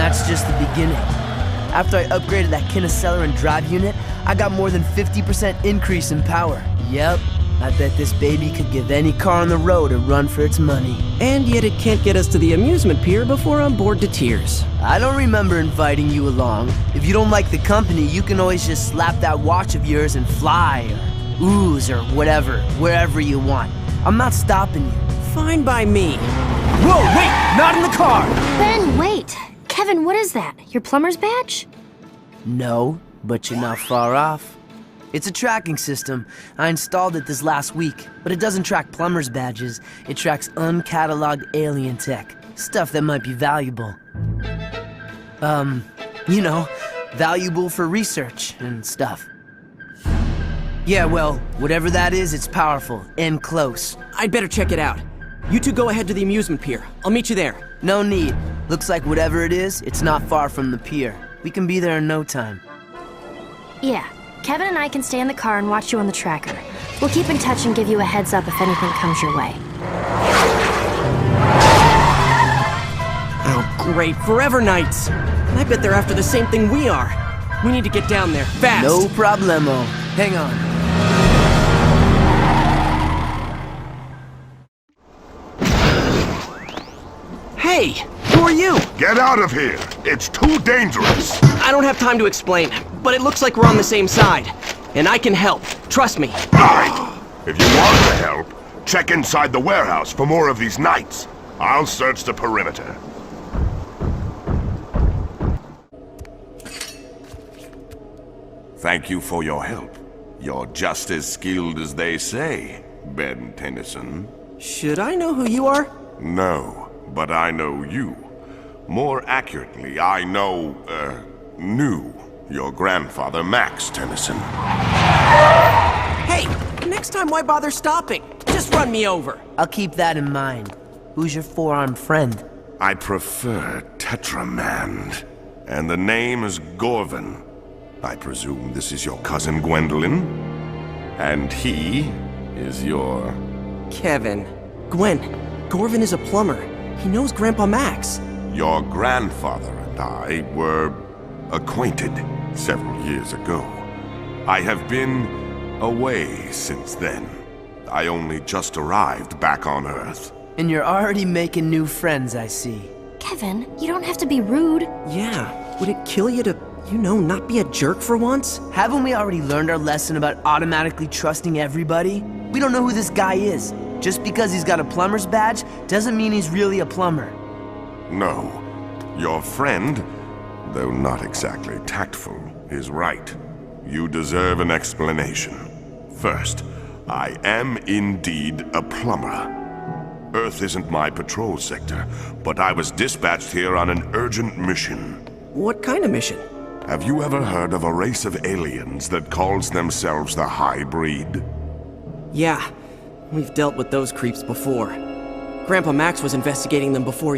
that's just the beginning. After I upgraded that Kineceller and drive unit, I got more than 50% increase in power. Yep, I bet this baby could give any car on the road a run for its money. And yet it can't get us to the amusement pier before I'm bored to tears. I don't remember inviting you along. If you don't like the company, you can always just slap that watch of yours and fly, or ooze, or whatever, wherever you want. I'm not stopping you. Fine by me. Whoa, wait! Not in the car! Ben, wait! Kevin, what is that? Your plumber's badge? No, but you're not far off. It's a tracking system. I installed it this last week, but it doesn't track plumber's badges. It tracks uncatalogued alien tech. Stuff that might be valuable. You know, valuable for research and stuff. Yeah, well, whatever that is, it's powerful and close. I'd better check it out. You two go ahead to the amusement pier. I'll meet you there. No need. Looks like whatever it is, it's not far from the pier. We can be there in no time. Yeah. Kevin and I can stay in the car and watch you on the tracker. We'll keep in touch and give you a heads up if anything comes your way. Oh, great. Forever Nights. I bet they're after the same thing we are. We need to get down there, fast. No problemo. Hang on. Hey, who are you? Get out of here! It's too dangerous! I don't have time to explain, but it looks like we're on the same side. And I can help. Trust me. Right! If you want to help, check inside the warehouse for more of these knights. I'll search the perimeter. Thank you for your help. You're just as skilled as they say, Ben Tennyson. Should I know who you are? No, but I know you. More accurately, I knew your grandfather, Max Tennyson. Hey, next time why bother stopping? Just run me over. I'll keep that in mind. Who's your four-armed friend? I prefer Tetramand, and the name is Gorvin. I presume this is your cousin Gwendolyn? And he is your... Kevin. Gwen. Gorvin is a plumber. He knows Grandpa Max. Your grandfather and I were acquainted several years ago. I have been away since then. I only just arrived back on Earth. And you're already making new friends, I see. Kevin, you don't have to be rude. Yeah, would it kill you to, not be a jerk for once? Haven't we already learned our lesson about automatically trusting everybody? We don't know who this guy is. Just because he's got a plumber's badge doesn't mean he's really a plumber. No. Your friend, though not exactly tactful, is right. You deserve an explanation. First, I am indeed a plumber. Earth isn't my patrol sector, but I was dispatched here on an urgent mission. What kind of mission? Have you ever heard of a race of aliens that calls themselves the High Breed? Yeah, we've dealt with those creeps before. Grandpa Max was investigating them before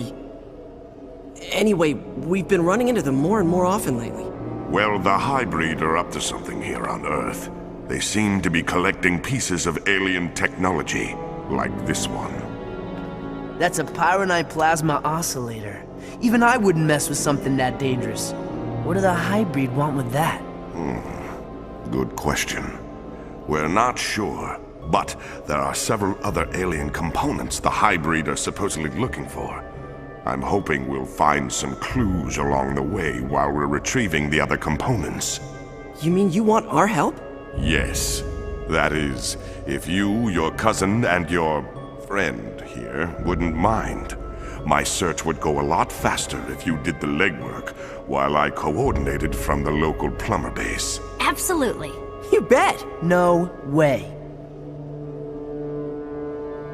Anyway, we've been running into them more and more often lately. Well, the High Breed are up to something here on Earth. They seem to be collecting pieces of alien technology, like this one. That's a pyronite plasma oscillator. Even I wouldn't mess with something that dangerous. What do the High Breed want with that? Good question. We're not sure, but there are several other alien components the High Breed are supposedly looking for. I'm hoping we'll find some clues along the way while we're retrieving the other components. You mean you want our help? Yes. That is, if you, your cousin, and your friend here wouldn't mind. My search would go a lot faster if you did the legwork, while I coordinated from the local plumber base. Absolutely. You bet! No way.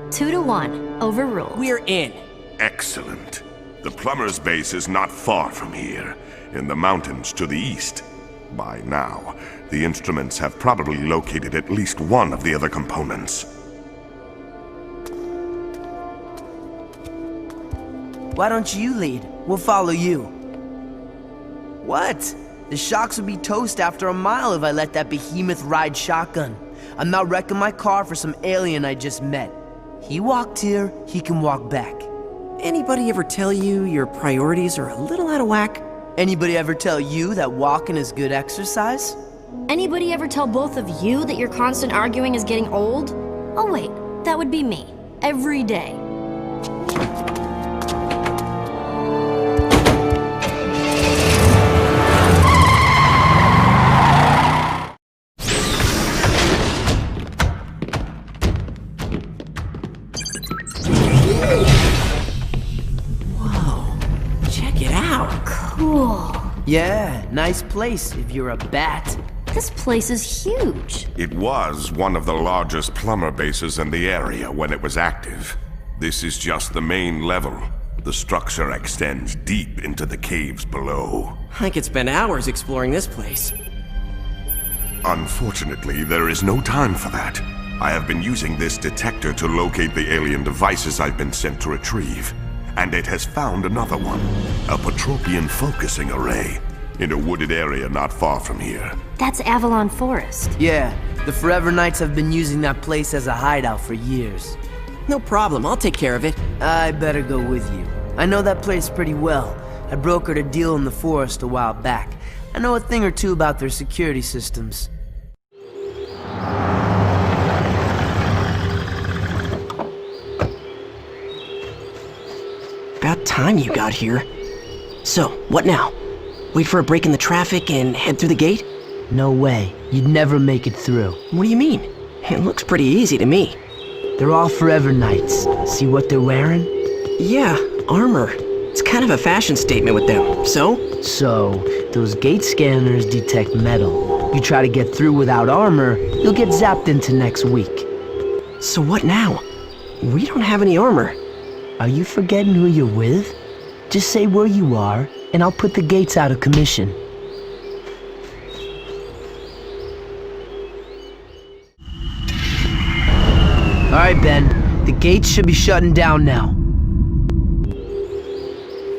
2-1. Overruled. We're in. Excellent. The plumber's base is not far from here, in the mountains to the east. By now, the instruments have probably located at least one of the other components. Why don't you lead? We'll follow you. What? The shocks would be toast after a mile if I let that behemoth ride shotgun. I'm not wrecking my car for some alien I just met. He walked here, he can walk back. Anybody ever tell you your priorities are a little out of whack? Anybody ever tell you that walking is good exercise? Anybody ever tell both of you that your constant arguing is getting old? Oh wait, that would be me. Every day. Cool. Yeah, nice place if you're a bat. This place is huge. It was one of the largest plumber bases in the area when it was active. This is just the main level. The structure extends deep into the caves below. I could spend hours exploring this place. Unfortunately, there is no time for that. I have been using this detector to locate the alien devices I've been sent to retrieve. And it has found another one, a Patropian focusing array, in a wooded area not far from here. That's Avalon Forest. Yeah, the Forever Knights have been using that place as a hideout for years. No problem, I'll take care of it. I better go with you. I know that place pretty well. I brokered a deal in the forest a while back. I know a thing or two about their security systems. About time you got here. So, what now? Wait for a break in the traffic and head through the gate? No way. You'd never make it through. What do you mean? It looks pretty easy to me. They're all Forever Knights. See what they're wearing? Yeah, armor. It's kind of a fashion statement with them. So? So, those gate scanners detect metal. You try to get through without armor, you'll get zapped into next week. So what now? We don't have any armor. Are you forgetting who you're with? Just say where you are, and I'll put the gates out of commission. Alright, Ben. The gates should be shutting down now.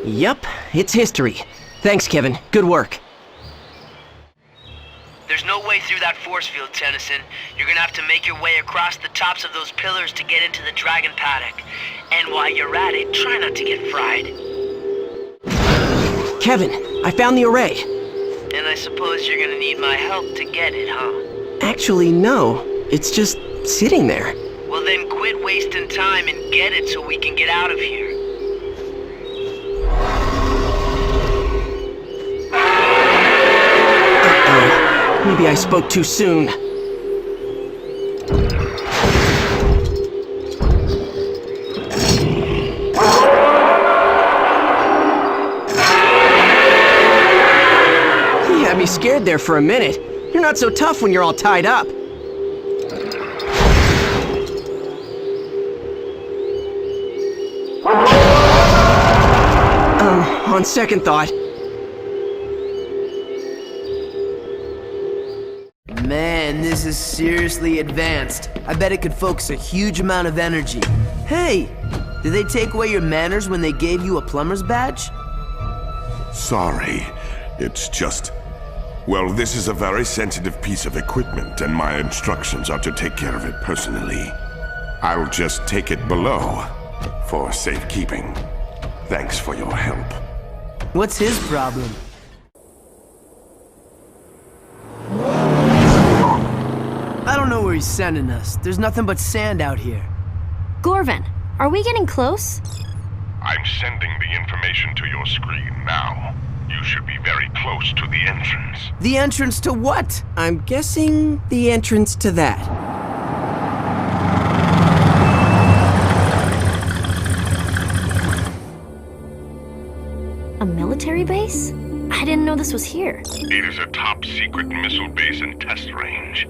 Yup, it's history. Thanks, Kevin. Good work. There's no way through that force field, Tennyson. You're gonna have to make your way across the tops of those pillars to get into the dragon paddock. And while you're at it, try not to get fried. Kevin, I found the array. And I suppose you're gonna need my help to get it, huh? Actually, no. It's just sitting there. Well then quit wasting time and get it so we can get out of here. Maybe I spoke too soon. You had me scared there for a minute. You're not so tough when you're all tied up. On second thought. Man, this is seriously advanced. I bet it could focus a huge amount of energy. Hey, did they take away your manners when they gave you a plumber's badge? Sorry, it's just... Well, this is a very sensitive piece of equipment, and my instructions are to take care of it personally. I'll just take it below, for safekeeping. Thanks for your help. What's his problem? I don't know where he's sending us. There's nothing but sand out here. Gorvin, are we getting close? I'm sending the information to your screen now. You should be very close to the entrance. The entrance to what? I'm guessing the entrance to that. A military base? I didn't know this was here. It is a top-secret missile base and test range.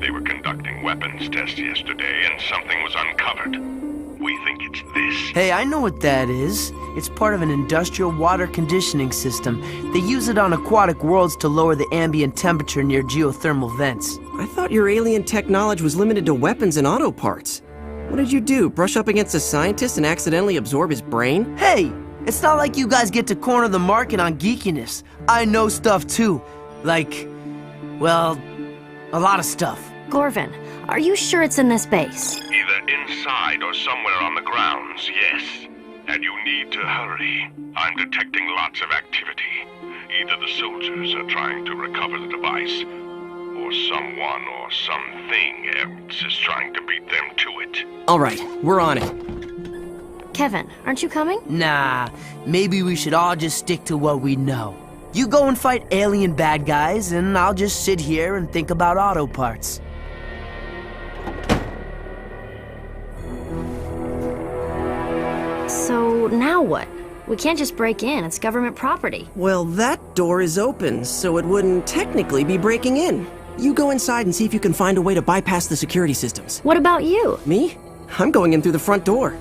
They were conducting weapons tests yesterday, and something was uncovered. We think it's this. Hey, I know what that is. It's part of an industrial water conditioning system. They use it on aquatic worlds to lower the ambient temperature near geothermal vents. I thought your alien tech knowledge was limited to weapons and auto parts. What did you do, brush up against a scientist and accidentally absorb his brain? Hey, it's not like you guys get to corner the market on geekiness. I know stuff too. Like, well, a lot of stuff. Gorvin, are you sure it's in this base? Either inside or somewhere on the grounds, yes. and you need to hurry. I'm detecting lots of activity. Either the soldiers are trying to recover the device, or someone or something else is trying to beat them to it. All right, we're on it. Kevin, aren't you coming? Nah, maybe we should all just stick to what we know. You go and fight alien bad guys, and I'll just sit here and think about auto parts. So now what? We can't just break in, it's government property. Well, that door is open, so it wouldn't technically be breaking in. You go inside and see if you can find a way to bypass the security systems. What about you? Me? I'm going in through the front door.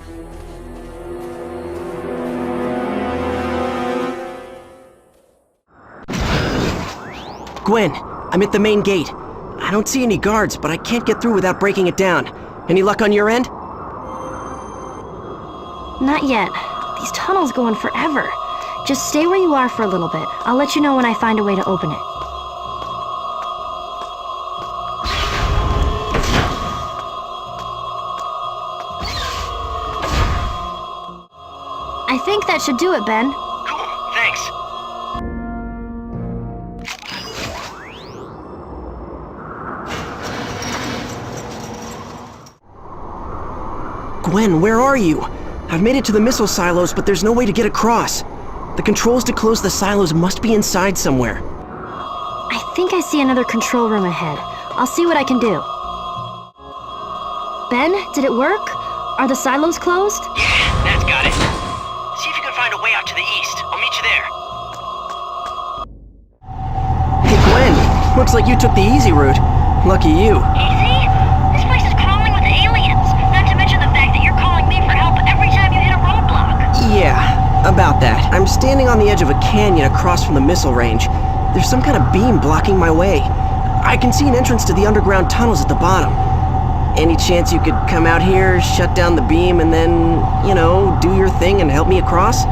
Gwen, I'm at the main gate. I don't see any guards, but I can't get through without breaking it down. Any luck on your end? Not yet. These tunnels go on forever. Just stay where you are for a little bit. I'll let you know when I find a way to open it. I think that should do it, Ben. Cool, thanks. Gwen, where are you? I've made it to the missile silos, but there's no way to get across. The controls to close the silos must be inside somewhere. I think I see another control room ahead. I'll see what I can do. Ben, did it work? Are the silos closed? Yeah, that's got it. See if you can find a way out to the east. I'll meet you there. Hey, Gwen. Looks like you took the easy route. Lucky you. Easy? This place is crawling with aliens. Not to mention the fact that you're calling me for help every time you hit a roadblock. Yeah, about that. I'm standing on the edge of a canyon across from the missile range. There's some kind of beam blocking my way. I can see an entrance to the underground tunnels at the bottom. Any chance you could come out here, shut down the beam, and then, do your thing and help me across?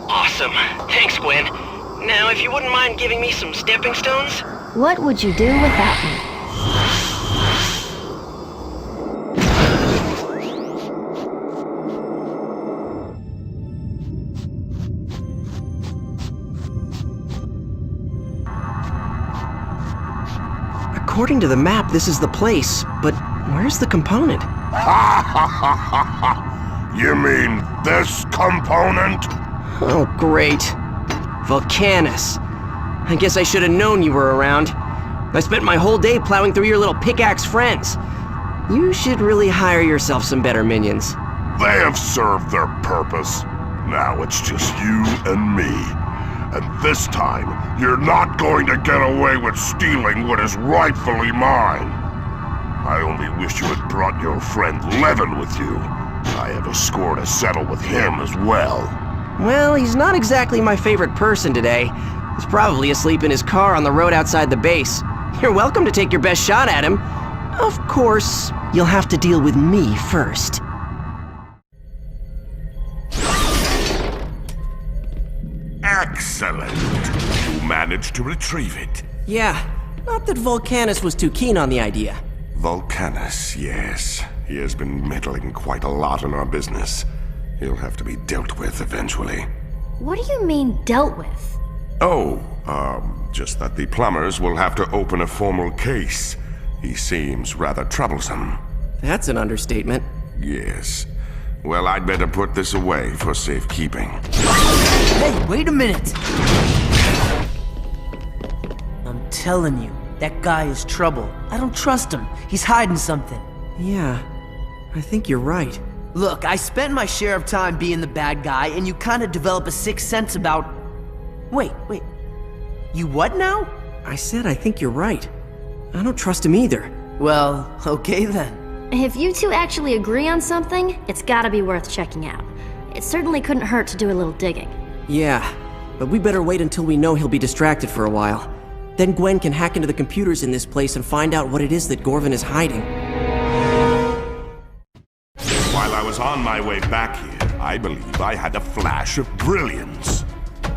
Awesome. Thanks, Gwen. Now, if you wouldn't mind giving me some stepping stones? What would you do without me? According to the map, this is the place, but where's the component? You mean this component? Oh, great. Volcanus. I guess I should have known you were around. I spent my whole day plowing through your little pickaxe friends. You should really hire yourself some better minions. They have served their purpose. Now it's just you and me. And this time, you're not going to get away with stealing what is rightfully mine. I only wish you had brought your friend Levin with you. I have a score to settle with him as well. Well, he's not exactly my favorite person today. He's probably asleep in his car on the road outside the base. You're welcome to take your best shot at him. Of course, you'll have to deal with me first. Excellent. You managed to retrieve it. Yeah, not that Volcanus was too keen on the idea. Volcanus, yes. He has been meddling quite a lot in our business. He'll have to be dealt with eventually. What do you mean, dealt with? Oh, just that the plumbers will have to open a formal case. He seems rather troublesome. That's an understatement. Yes. Well, I'd better put this away for safekeeping. Hey, wait a minute! I'm telling you, that guy is trouble. I don't trust him. He's hiding something. Yeah, I think you're right. Look, I spent my share of time being the bad guy, and you kind of develop a sixth sense about... Wait. You what now? I said I think you're right. I don't trust him either. Well, okay then. If you two actually agree on something, it's gotta be worth checking out. It certainly couldn't hurt to do a little digging. Yeah, but we better wait until we know he'll be distracted for a while. Then Gwen can hack into the computers in this place and find out what it is that Gorvin is hiding. On my way back here, I believe I had a flash of brilliance.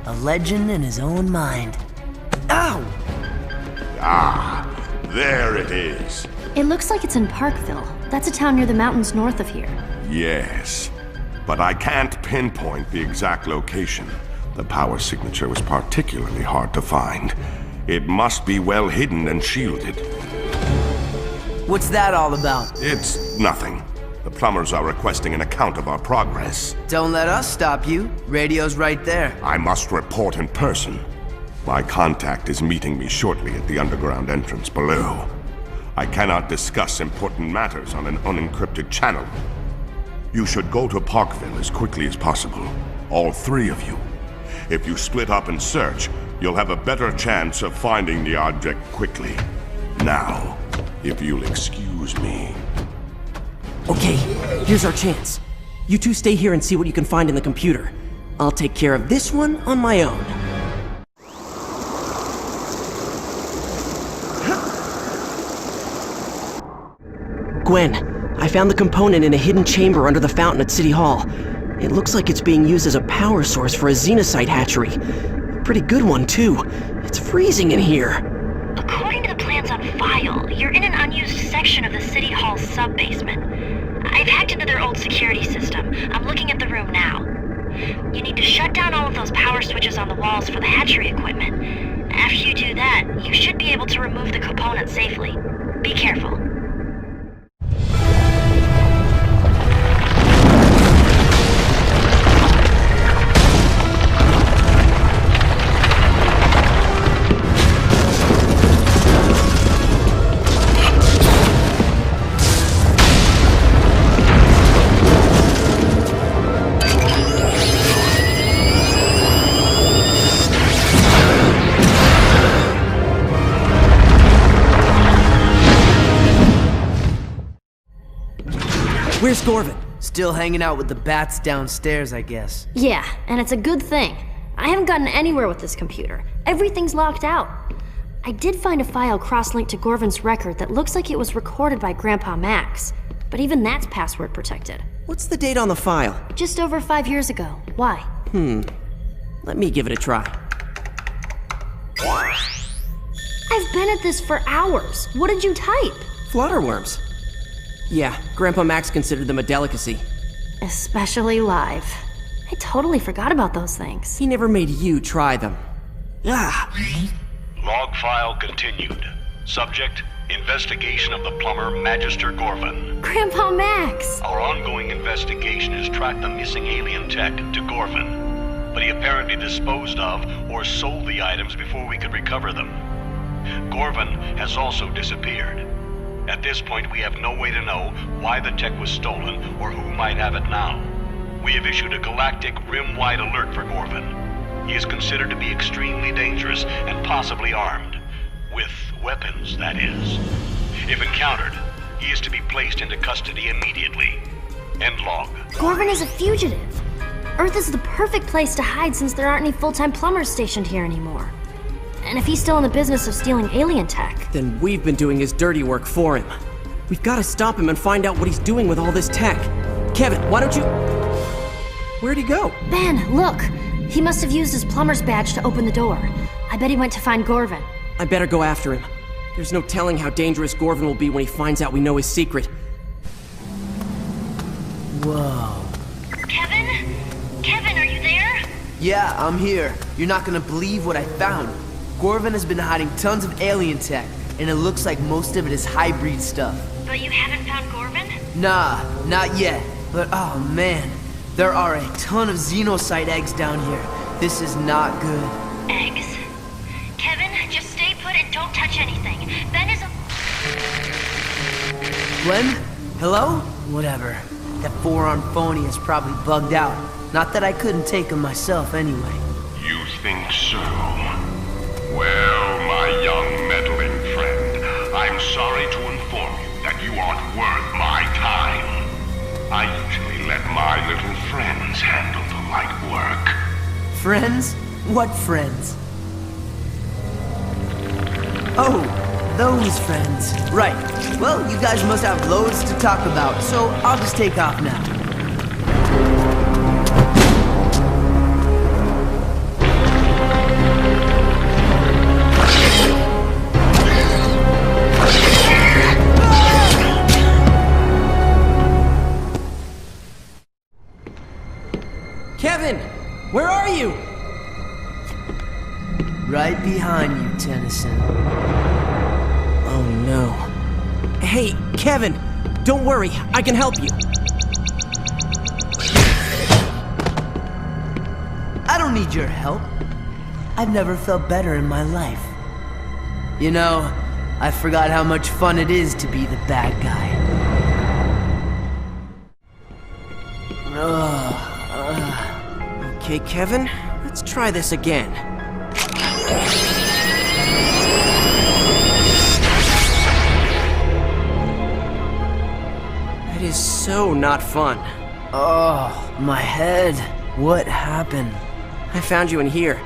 A legend in his own mind. Ow! Ah, there it is. It looks like it's in Parkville. That's a town near the mountains north of here. Yes, but I can't pinpoint the exact location. The power signature was particularly hard to find. It must be well hidden and shielded. What's that all about? It's nothing. The plumbers are requesting an account of our progress. Don't let us stop you. Radio's right there. I must report in person. My contact is meeting me shortly at the underground entrance below. I cannot discuss important matters on an unencrypted channel. You should go to Parkville as quickly as possible. All three of you. If you split up and search, you'll have a better chance of finding the object quickly. Now, if you'll excuse me. Okay, here's our chance. You two stay here and see what you can find in the computer. I'll take care of this one on my own. Gwen, I found the component in a hidden chamber under the fountain at City Hall. It looks like it's being used as a power source for a xenocyte hatchery. A pretty good one, too. It's freezing in here. According to the plans on file, you're in an unused section of the City Hall sub-basement. I've hacked into their old security system. I'm looking at the room now. You need to shut down all of those power switches on the walls for the hatchery equipment. After you do that, you should be able to remove the component safely. Be careful. Where's Gorvin? Still hanging out with the bats downstairs, I guess. Yeah, and it's a good thing. I haven't gotten anywhere with this computer. Everything's locked out. I did find a file cross-linked to Gorvin's record that looks like it was recorded by Grandpa Max, but even that's password protected. What's the date on the file? Just over 5 years ago. Why? Let me give it a try. I've been at this for hours. What did you type? Flutterworms. Yeah, Grandpa Max considered them a delicacy. Especially live. I totally forgot about those things. He never made you try them. Ah! Log file continued. Subject, investigation of the plumber Magister Gorvin. Grandpa Max! Our ongoing investigation has tracked the missing alien tech to Gorvin, but he apparently disposed of or sold the items before we could recover them. Gorvin has also disappeared. At this point, we have no way to know why the tech was stolen or who might have it now. We have issued a galactic rim-wide alert for Gorvin. He is considered to be extremely dangerous and possibly armed. With weapons, that is. If encountered, he is to be placed into custody immediately. End log. Gorvin is a fugitive. Earth is the perfect place to hide since there aren't any full-time plumbers stationed here anymore. And if he's still in the business of stealing alien tech... Then we've been doing his dirty work for him. We've got to stop him and find out what he's doing with all this tech. Kevin, why don't you... Where'd he go? Ben, look! He must have used his plumber's badge to open the door. I bet he went to find Gorvin. I better go after him. There's no telling how dangerous Gorvin will be when he finds out we know his secret. Whoa. Kevin? Kevin, are you there? Yeah, I'm here. You're not gonna believe what I found. Gorvin has been hiding tons of alien tech, and it looks like most of it is hybrid stuff. But you haven't found Gorvin? Nah, not yet. But oh man, there are a ton of xenocyte eggs down here. This is not good. Eggs? Kevin, just stay put and don't touch anything. Ben is a... Glenn? Hello? Whatever. That four-armed phony is probably bugged out. Not that I couldn't take him myself anyway. You think so? Well, my young meddling friend, I'm sorry to inform you that you aren't worth my time. I usually let my little friends handle the light work. Friends? What friends? Oh, those friends. Right. Well, you guys must have loads to talk about, so I'll just take off now. Kevin! Where are you? Right behind you, Tennyson. Oh no. Hey, Kevin! Don't worry, I can help you. I don't need your help. I've never felt better in my life. You know, I forgot how much fun it is to be the bad guy. Okay, Kevin, let's try this again. That is so not fun. Oh, my head. What happened? I found you in here.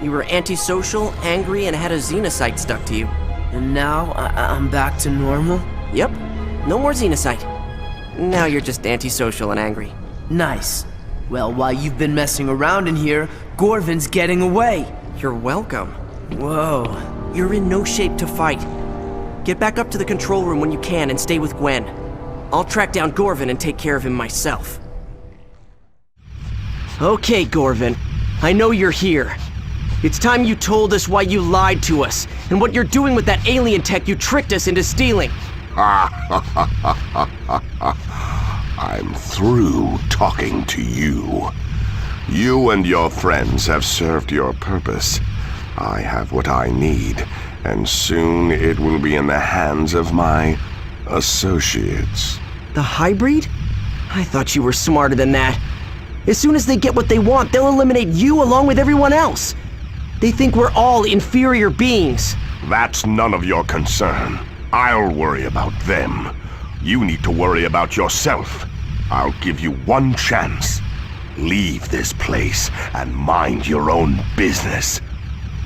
You were antisocial, angry, and had a xenocyte stuck to you. And now I'm back to normal? Yep, no more xenocyte. Now you're just antisocial and angry. Nice. Well, while you've been messing around in here, Gorvin's getting away. You're welcome. Whoa. You're in no shape to fight. Get back up to the control room when you can and stay with Gwen. I'll track down Gorvin and take care of him myself. Okay, Gorvin. I know you're here. It's time you told us why you lied to us, and what you're doing with that alien tech you tricked us into stealing. I'm through talking to you. You and your friends have served your purpose. I have what I need, and soon it will be in the hands of my associates. The hybrid? I thought you were smarter than that. As soon as they get what they want, they'll eliminate you along with everyone else. They think we're all inferior beings. That's none of your concern. I'll worry about them. You need to worry about yourself. I'll give you one chance. Leave this place and mind your own business.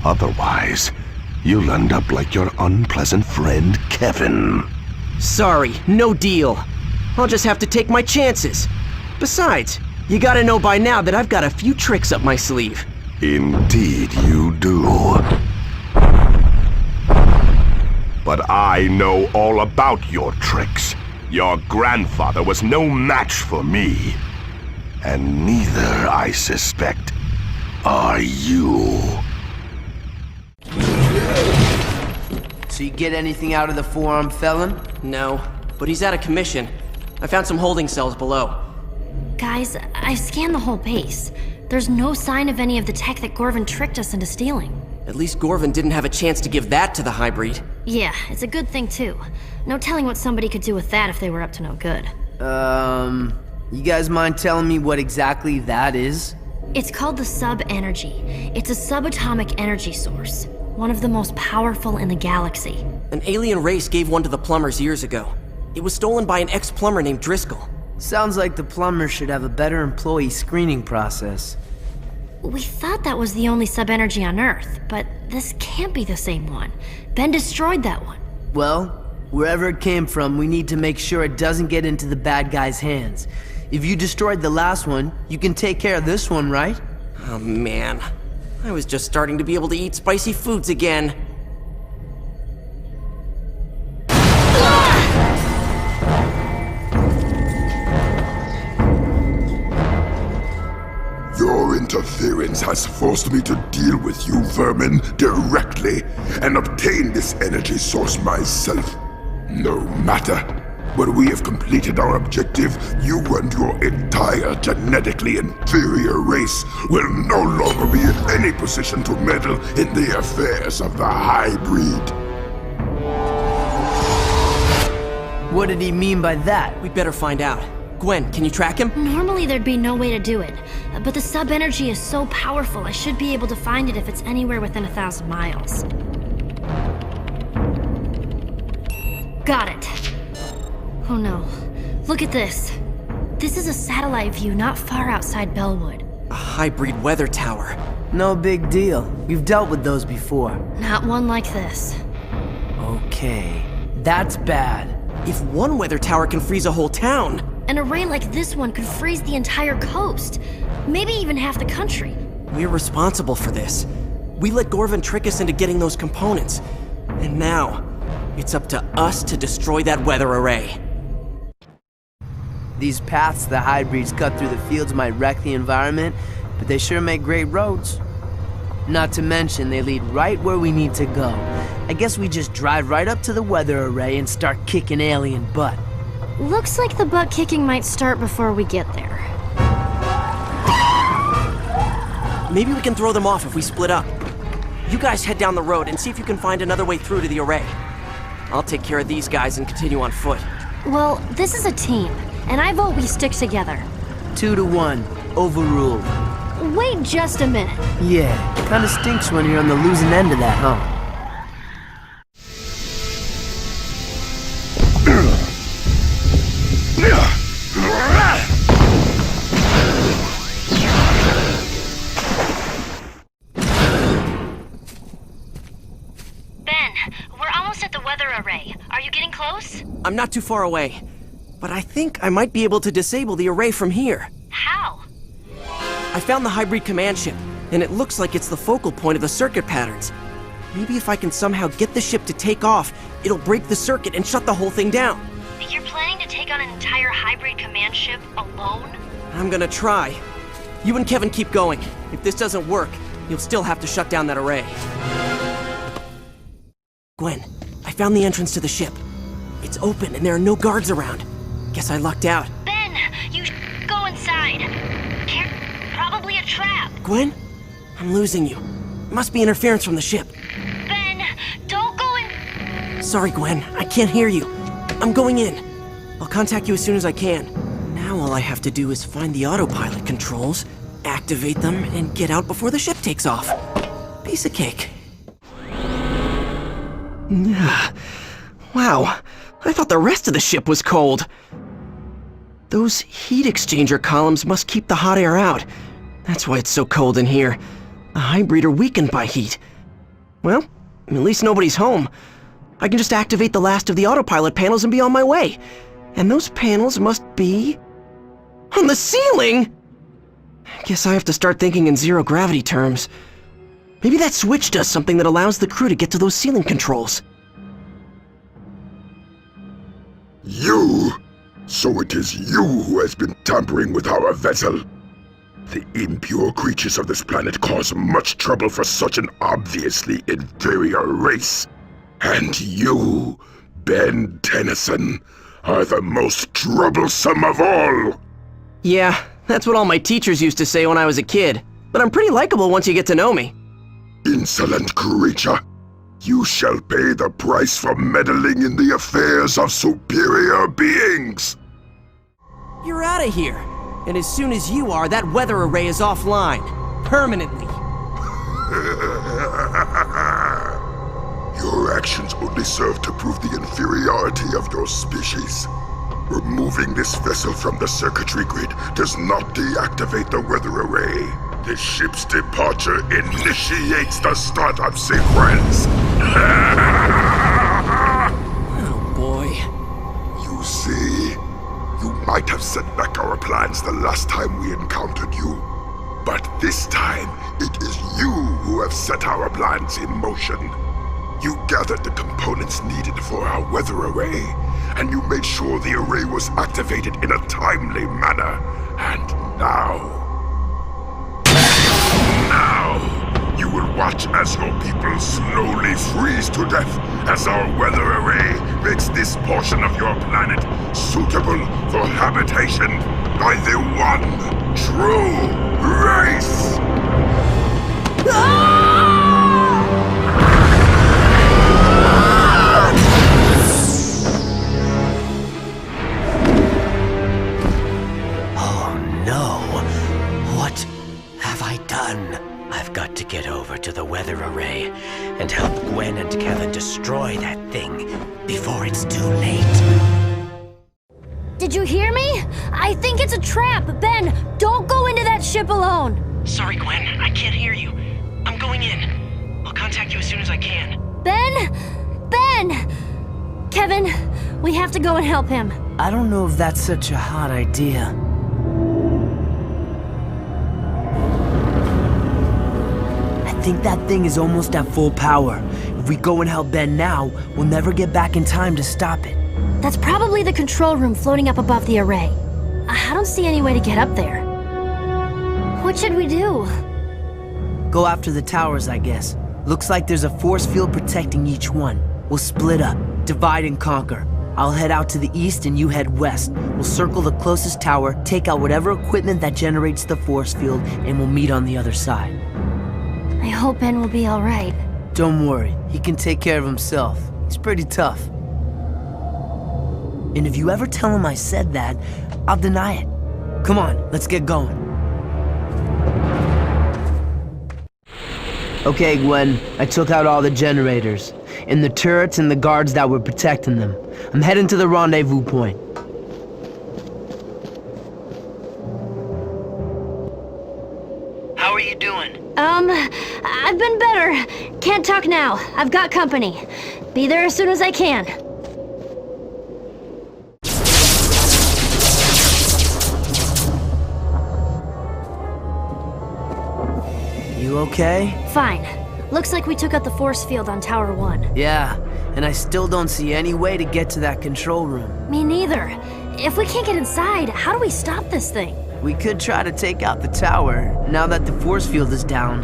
Otherwise, you'll end up like your unpleasant friend, Kevin. Sorry, no deal. I'll just have to take my chances. Besides, you gotta know by now that I've got a few tricks up my sleeve. Indeed you do. But I know all about your tricks. Your grandfather was no match for me. And neither, I suspect, are you. So you get anything out of the four-armed felon? No, but he's out of commission. I found some holding cells below. Guys, I scanned the whole base. There's no sign of any of the tech that Gorvin tricked us into stealing. At least Gorvin didn't have a chance to give that to the hybrid. Yeah, it's a good thing too. No telling what somebody could do with that if they were up to no good. You guys mind telling me what exactly that is? It's called the sub-energy. It's a subatomic energy source. One of the most powerful in the galaxy. An alien race gave one to the plumbers years ago. It was stolen by an ex-plumber named Driscoll. Sounds like the plumbers should have a better employee screening process. We thought that was the only sub-energy on Earth, but this can't be the same one. Ben destroyed that one. Well, wherever it came from, we need to make sure it doesn't get into the bad guy's hands. If you destroyed the last one, you can take care of this one, right? Oh man, I was just starting to be able to eat spicy foods again. Your interference has forced me to deal with you vermin directly and obtain this energy source myself. No matter. When we have completed our objective, you and your entire genetically inferior race will no longer be in any position to meddle in the affairs of the hybrid. What did he mean by that? We'd better find out. Gwen, can you track him? Normally there'd be no way to do it, but the sub-energy is so powerful I should be able to find it if it's anywhere within 1,000 miles. Got it. Oh no. Look at this. This is a satellite view not far outside Bellwood. A hybrid weather tower. No big deal. We've dealt with those before. Not one like this. Okay, that's bad. If one weather tower can freeze a whole town... An array like this one could freeze the entire coast. Maybe even half the country. We're responsible for this. We let Gorvin trick us into getting those components. And now, it's up to us to destroy that weather array. These paths the hybrids cut through the fields might wreck the environment, but they sure make great roads. Not to mention, they lead right where we need to go. I guess we just drive right up to the weather array and start kicking alien butt. Looks like the butt kicking might start before we get there. Maybe we can throw them off if we split up. You guys head down the road and see if you can find another way through to the array. I'll take care of these guys and continue on foot. Well, this is a team, and I vote we stick together. 2 to 1. Overruled. Wait just a minute. Yeah, kinda stinks when you're on the losing end of that, huh? Ben, we're almost at the weather array. Are you getting close? I'm not too far away, but I think I might be able to disable the array from here. How? I found the hybrid command ship, and it looks like it's the focal point of the circuit patterns. Maybe if I can somehow get the ship to take off, it'll break the circuit and shut the whole thing down. You're planning to take on an entire hybrid command ship alone? I'm gonna try. You and Kevin keep going. If this doesn't work, you'll still have to shut down that array. Gwen, I found the entrance to the ship. It's open and there are no guards around. Guess I lucked out. Ben, you go inside. Probably a trap. Gwen? I'm losing you. Must be interference from the ship. Ben, don't go in. Sorry, Gwen. I can't hear you. I'm going in. I'll contact you as soon as I can. Now all I have to do is find the autopilot controls, activate them, and get out before the ship takes off. Piece of cake. Wow. I thought the rest of the ship was cold. Those heat exchanger columns must keep the hot air out. That's why it's so cold in here. The hybrid are weakened by heat. Well, at least nobody's home. I can just activate the last of the autopilot panels and be on my way. And those panels must be... on the ceiling! Guess I have to start thinking in zero-gravity terms. Maybe that switch does something that allows the crew to get to those ceiling controls. You! So it is you who has been tampering with our vessel. The impure creatures of this planet cause much trouble for such an obviously inferior race. And you, Ben Tennyson, are the most troublesome of all! Yeah, that's what all my teachers used to say when I was a kid. But I'm pretty likable once you get to know me. Insolent creature! You shall pay the price for meddling in the affairs of superior beings! You're out of here. And as soon as you are, that weather array is offline. Permanently. Your actions only serve to prove the inferiority of your species. Removing this vessel from the circuitry grid does not deactivate the weather array. The ship's departure initiates the startup sequence. Oh boy. You see, you might have set back our plans the last time we encountered you. But this time, it is you who have set our plans in motion. You gathered the components needed for our weather array, and you made sure the array was activated in a timely manner. And now, you will watch as your people slowly freeze to death as our weather array makes this portion of your planet suitable for habitation by the one true race! Oh no! What have I done? I've got to get over to the weather array and help Gwen and Kevin destroy that thing before it's too late. Did you hear me? I think it's a trap. Ben, don't go into that ship alone. Sorry, Gwen. I can't hear you. I'm going in. I'll contact you as soon as I can. Ben! Ben! Kevin, we have to go and help him. I don't know if that's such a hot idea. I think that thing is almost at full power. If we go and help Ben now, we'll never get back in time to stop it. That's probably the control room floating up above the array. I don't see any way to get up there. What should we do? Go after the towers, I guess. Looks like there's a force field protecting each one. We'll split up, divide and conquer. I'll head out to the east and you head west. We'll circle the closest tower, take out whatever equipment that generates the force field, and we'll meet on the other side. I hope Ben will be alright. Don't worry, he can take care of himself. He's pretty tough. And if you ever tell him I said that, I'll deny it. Come on, let's get going. Okay, Gwen, I took out all the generators, and the turrets and the guards that were protecting them. I'm heading to the rendezvous point. How are you doing? I've been better. Can't talk now. I've got company. Be there as soon as I can. You okay? Fine. Looks like we took out the force field on Tower 1. Yeah, and I still don't see any way to get to that control room. Me neither. If we can't get inside, how do we stop this thing? We could try to take out the tower, now that the force field is down.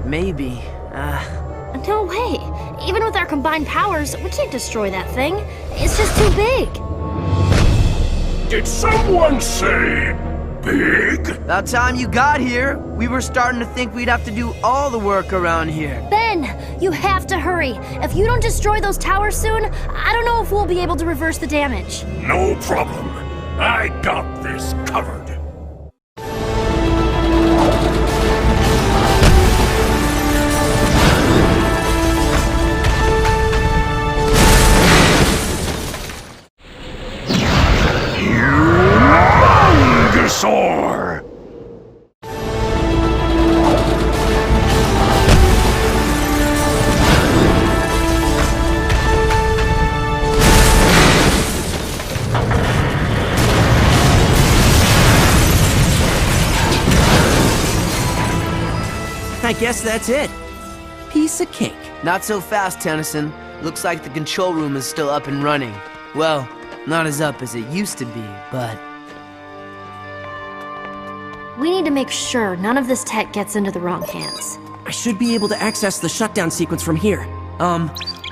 Maybe. No way. Even with our combined powers, we can't destroy that thing. It's just too big. Did someone say big? About time you got here. We were starting to think we'd have to do all the work around here. Ben, you have to hurry. If you don't destroy those towers soon, I don't know if we'll be able to reverse the damage. No problem. I got this covered. Humongousaur! I guess that's it. Piece of cake. Not so fast, Tennyson. Looks like the control room is still up and running. Well, not as up as it used to be, but... We need to make sure none of this tech gets into the wrong hands. I should be able to access the shutdown sequence from here.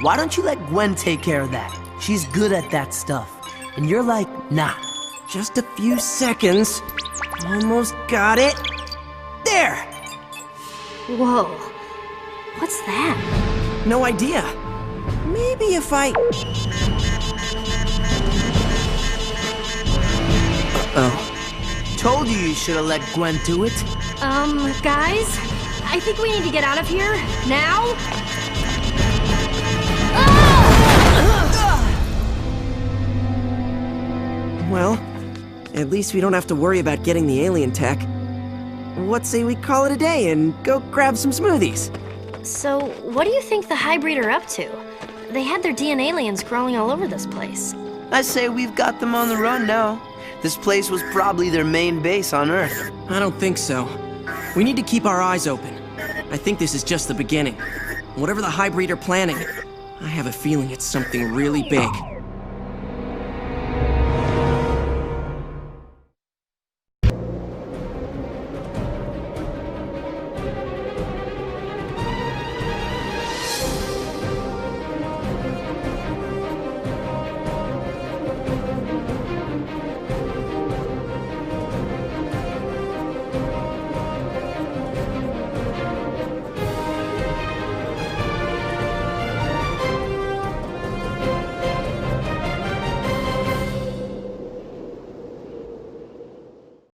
Why don't you let Gwen take care of that? She's good at that stuff. And you're like, nah. Just a few seconds. Almost got it. There! Whoa. What's that? No idea. Maybe if I... Uh-oh. Told you should have let Gwen do it. Guys? I think we need to get out of here. Now? Well, at least we don't have to worry about getting the alien tech. What say we call it a day and go grab some smoothies? So, what do you think the hybrid are up to? They had their DNA aliens crawling all over this place. I say we've got them on the run now. This place was probably their main base on Earth. I don't think so. We need to keep our eyes open. I think this is just the beginning. Whatever the hybrid are planning, I have a feeling it's something really big.